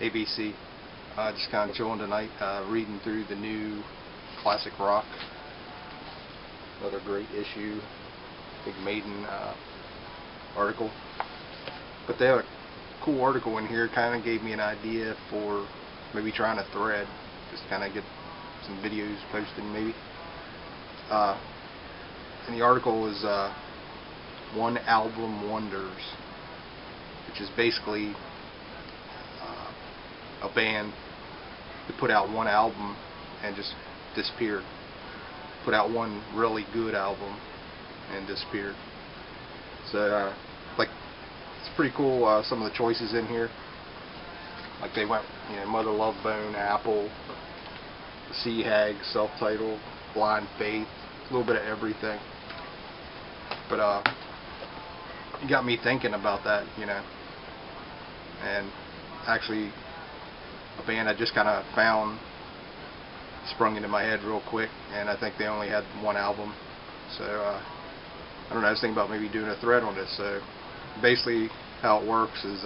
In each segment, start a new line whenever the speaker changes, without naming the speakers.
ABC. Just kind of chilling tonight, reading through the new Classic Rock. Another great issue, big maiden article. But they have a cool article in here, kind of gave me an idea for maybe trying a thread, just kind of get some videos posted maybe. And the article was One Album Wonders, which is basically a band that put out one album and just disappeared. Put out one really good album and disappeared. So like, it's pretty cool, some of the choices in here. Like they went, Mother Love Bone, Apple, the Sea Hag, self-titled, Blind Faith, a little bit of everything. But it got me thinking about that, and actually a band I just kind of found sprung into my head real quick, and I think they only had one album. So I don't know, I was thinking about maybe doing a thread on this. So basically how it works is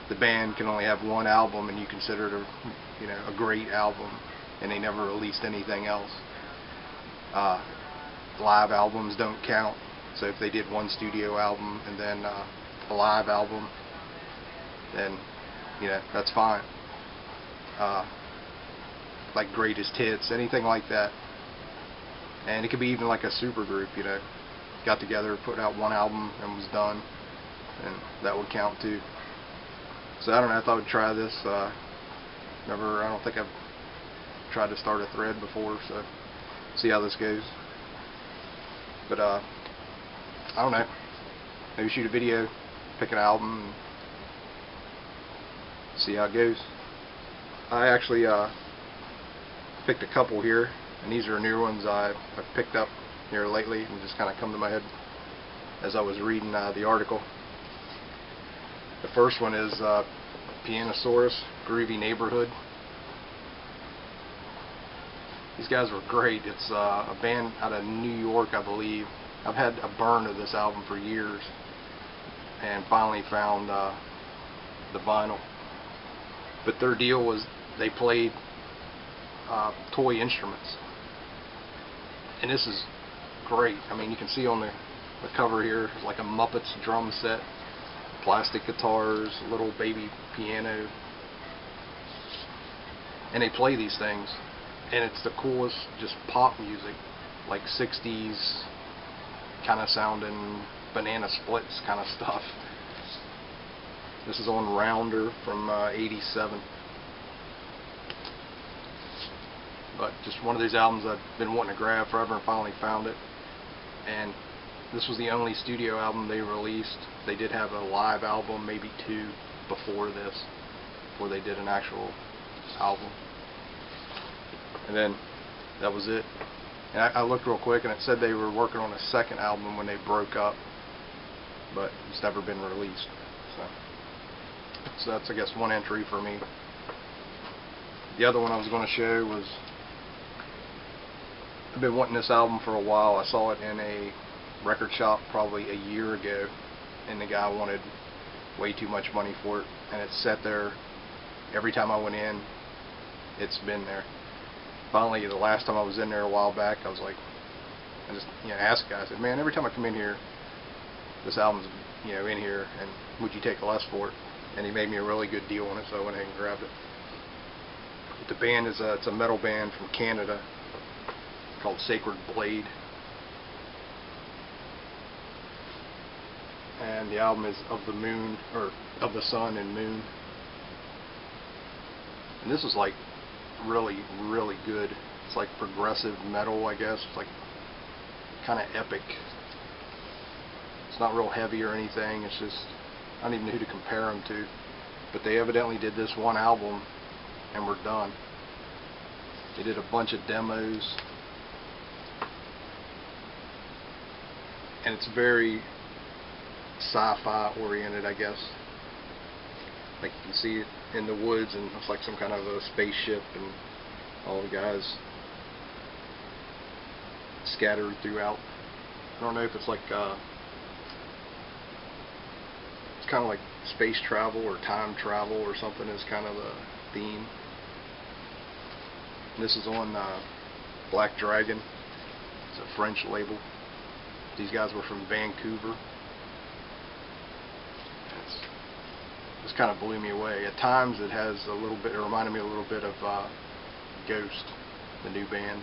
the band can only have one album and you consider it a great album, and they never released anything else. Live albums don't count, so if they did one studio album and then a live album, then that's fine. Like greatest hits, anything like that. And it could be even like a super group, got together, put out one album and was done, and that would count too. So I don't know, I thought I'd try this. I don't think I've tried to start a thread before, so see how this goes. But I don't know, maybe shoot a video, pick an album, and see how it goes. I actually picked a couple here, and these are new ones I've picked up here lately and just kind of come to my head as I was reading the article. The first one is Pianosaurus, Groovy Neighborhood. These guys were great. It's a band out of New York, I believe. I've had a burn of this album for years, and finally found the vinyl. But their deal was they played toy instruments, and this is great. I mean, you can see on the cover here, it's like a Muppets drum set, plastic guitars, a little baby piano, and they play these things, and it's the coolest, just pop music, like 60s kind of sounding, Banana Splits kind of stuff. This is on Rounder from '87. But just one of these albums I've been wanting to grab forever and finally found it. And this was the only studio album they released. They did have a live album, maybe two, before this, before they did an actual album. And then that was it. And I looked real quick and it said they were working on a second album when they broke up, but it's never been released. So that's, I guess, one entry for me. The other one I was going to show was, I've been wanting this album for a while. I saw it in a record shop probably a year ago, and the guy wanted way too much money for it, and it sat there. Every time I went in, it's been there. Finally, the last time I was in there a while back, I was like, I just asked the guy, I said, man, every time I come in here, this album's in here, and would you take less for it? And he made me a really good deal on it, so I went ahead and grabbed it. But the band is it's a metal band from Canada called Sacred Blade, and the album is Of the Moon, or Of the Sun and Moon. And this is like really, really good. It's like progressive metal, I guess. It's like kind of epic. It's not real heavy or anything. It's just, I don't even know who to compare them to, but they evidently did this one album and we're done. They did a bunch of demos, and it's very sci-fi oriented, I guess. Like you can see it in the woods, and it's like some kind of a spaceship, and all the guys scattered throughout. I don't know if it's like it's kind of like space travel or time travel or something is kind of the theme. This is on Black Dragon. It's a French label. These guys were from Vancouver. This kind of blew me away. At times it has a little bit, it reminded me a little bit of Ghost, the new band.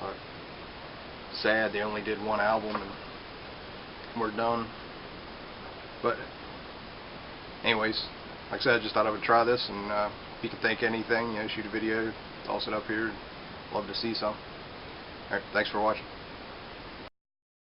But sad they only did one album and we're done. But anyways, like I said, I just thought I would try this, and if you can think anything, shoot a video, toss it up here. Love to see some. Alright, thanks for watching.